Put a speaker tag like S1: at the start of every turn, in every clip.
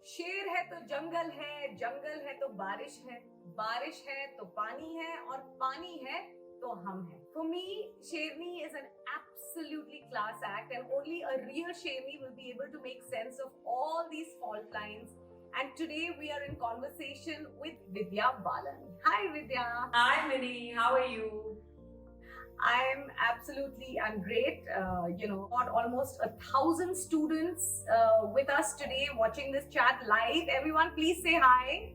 S1: शेर है तो जंगल है तो बारिश है तो पानी है और पानी है तो हम हैं. For me, Sherni is an absolutely class act, and only a real Sherni will be able to make sense of all these fault lines. And today we are in conversation with Vidya Balan. Hi, Vidya.
S2: Hi, Minnie. How are you?
S1: I'm great. Got almost 1,000 students with us today watching this chat live. Everyone, please say hi.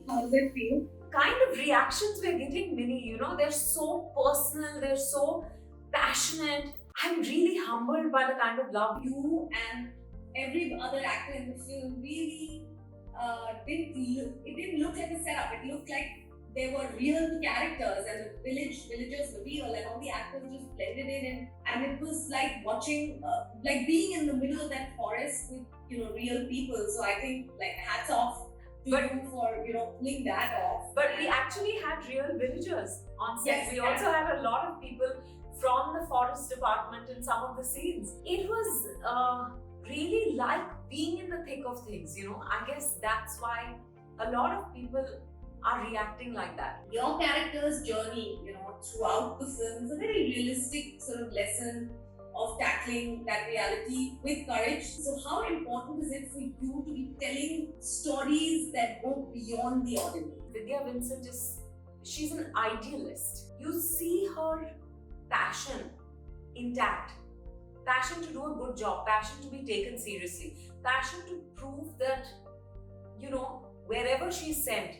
S1: How does it feel?
S2: Kind of reactions we're getting, Minnie, they're so personal, they're so passionate. I'm really humbled by the kind of love
S3: You and every other actor in the film really it didn't look like a setup. It looked like they were real characters, and the villagers were real, and all the actors just blended in, and it was like watching, like being in the middle of that forest with real people. So I think like hats off to you for pulling that off.
S2: But we actually had real villagers on set.
S3: Yes,
S2: we also had a lot of people from the forest department in some of the scenes. It was really like being in the thick of things, I guess that's why a lot of people are reacting like that.
S3: Your character's journey, throughout the film is a very realistic sort of lesson of tackling that reality with courage. So how important is it for you to be telling stories that go beyond the ordinary?
S2: Vidya Vincent she's an idealist. You see her passion intact. Passion to do a good job, passion to be taken seriously, passion to prove that, wherever she's sent,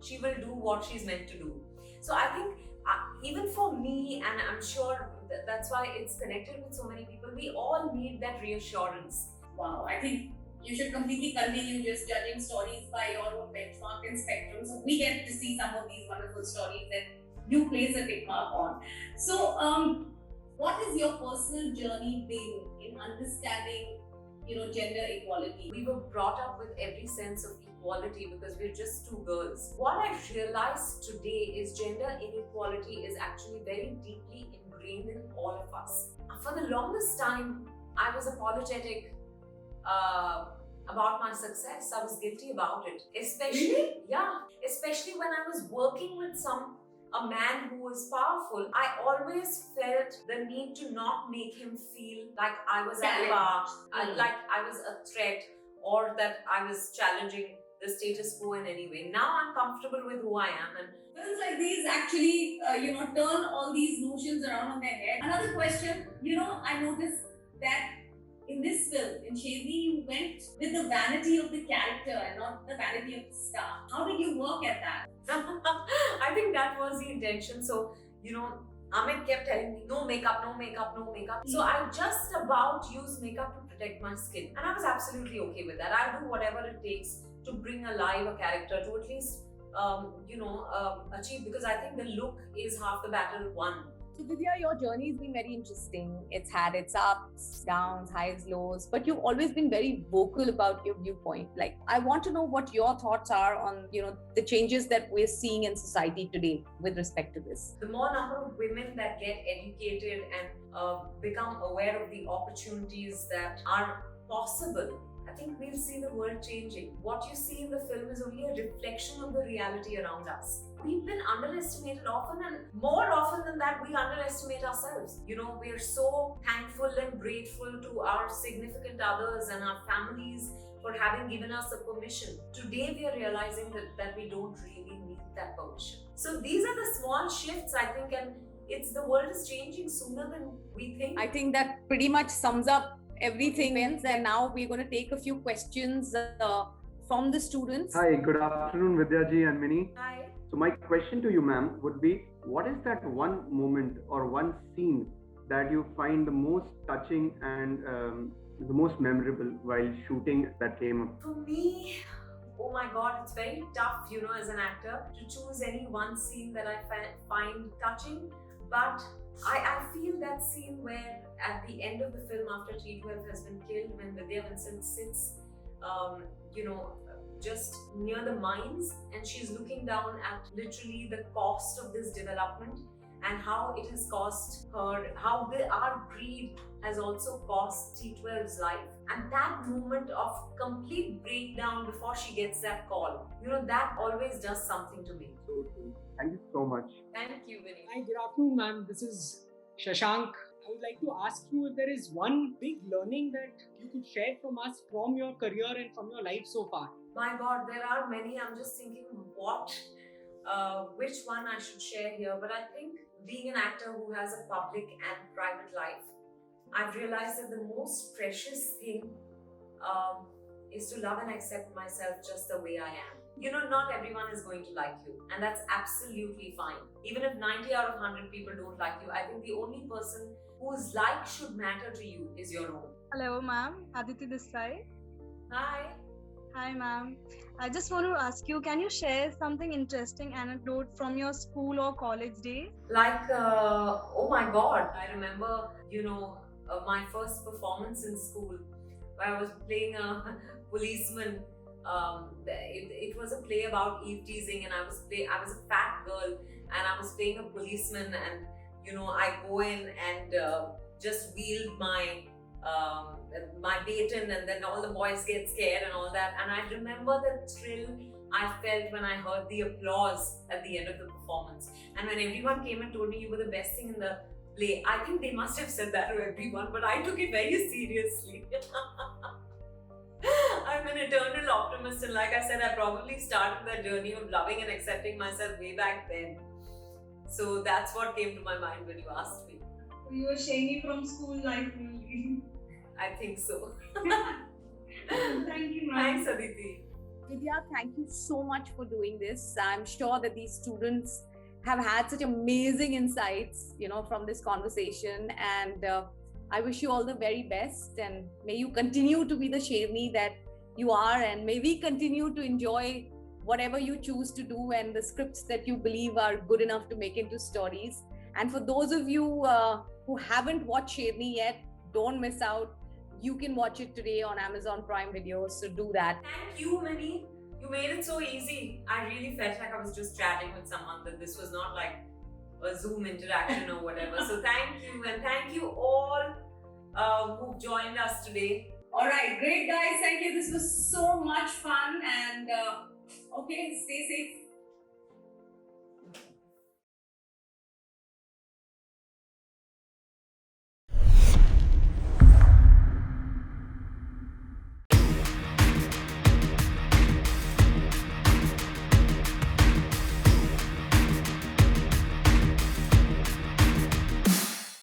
S2: she will do what she's meant to do. So I think even for me, and I'm sure that's why it's connected with so many people, we all need that reassurance.
S3: Wow, I think you should completely continue just judging stories by your own benchmark and spectrum. So we get to see some of these wonderful stories that you place a tick mark on. So, what has your personal journey been in understanding, gender equality?
S2: We were brought up with every sense of equality because we're just two girls. What I realized today is gender inequality is actually very deeply ingrained in all of us. For the longest time, I was apologetic about my success. I was guilty about it. Especially when I was working with a man who was powerful. I always felt the need to not make him feel like I was at bar, like I was a threat, or that I was challenging the status quo in any way. Now I'm comfortable with who I am, and
S3: films like these actually, turn all these notions around on their head. Another question, I noticed that in this film, in Sherni, you went with the vanity of the character and not the vanity of the star. How did you work at that?
S2: I think that was the intention. So, Amit kept telling me, no makeup, no makeup, no makeup. So I just about used makeup to protect my skin. And I was absolutely okay with that. I'll do whatever it takes to bring alive a character, to at least, achieve, because I think the look is half the battle won.
S1: So Vidya, your journey has been very interesting. It's had its ups, downs, highs, lows, but you've always been very vocal about your viewpoint. Like, I want to know what your thoughts are on, the changes that we're seeing in society today with respect to this.
S2: The more number of women that get educated and become aware of the opportunities that are possible, I think we'll see the world changing. What you see in the film is only a reflection of the reality around us. We've been underestimated often, and more often than that, we underestimate ourselves. We're so thankful and grateful to our significant others and our families for having given us the permission. Today, we are realizing that we don't really need that permission. So these are the small shifts, I think, and the world is changing sooner than we think.
S1: I think that pretty much sums up everything, and now we're going to take a few questions from the students.
S4: Hi, good afternoon, Vidya ji and Minnie.
S2: Hi.
S4: So my question to you, ma'am, would be, what is that one moment or one scene that you find the most touching and the most memorable while shooting that came up?
S2: For me, oh my God, it's very tough, as an actor to choose any one scene that I find touching. But I feel that scene where at the end of the film, after T12 has been killed, when Vidya Vincent sits, just near the mines, and she's looking down at literally the cost of this development, and how it has cost her, how our greed has also cost T12's life. And that moment of complete breakdown before she gets that call, that always does something to me.
S4: So true. Thank you so much.
S2: Thank you, Vinny.
S5: Hi, good afternoon, ma'am. This is Shashank. I would like to ask you if there is one big learning that you could share from us from your career and from your life so far.
S2: My God, there are many. I'm just thinking which one I should share here. But I think being an actor who has a public and private life, I've realized that the most precious thing is to love and accept myself just the way I am. Not everyone is going to like you, and that's absolutely fine. Even if 90 out of 100 people don't like you, I think the only person whose like should matter to you is your own.
S6: Hello, ma'am. Aditi this side.
S2: Hi.
S6: Hi, ma'am. I just want to ask you, can you share something interesting anecdote from your school or college days?
S2: Like, oh my God, I remember, my first performance in school where I was playing a policeman. It was a play about eve teasing, and I was a fat girl, and I was playing a policeman, and I go in and just wield my baton, and then all the boys get scared and all that. And I remember the thrill I felt when I heard the applause at the end of the performance, and when everyone came and told me you were the best thing in the play. I think they must have said that to everyone, but I took it very seriously. I'm an eternal optimist, and like I said, I probably started that journey of loving and accepting myself way back then. So that's what came to my mind when you asked me.
S3: You were Shani from school life only.
S2: I think so.
S3: Thank you, ma'am.
S2: Thanks, Aditi.
S7: Vidya, thank you so much for doing this. I'm sure that these students have had such amazing insights, from this conversation, and I wish you all the very best, and may you continue to be the Sherni that you are, and may we continue to enjoy whatever you choose to do and the scripts that you believe are good enough to make into stories. And for those of you who haven't watched Sherni yet, don't miss out. You can watch it today on Amazon Prime Video, so do that.
S2: Thank you, Minnie. You made it so easy. I really felt like I was just chatting with someone, that this was not like a Zoom interaction or whatever. So thank you, and thank you all who joined us today.
S3: All right, great guys. Thank you. This was so much fun, and okay, stay safe.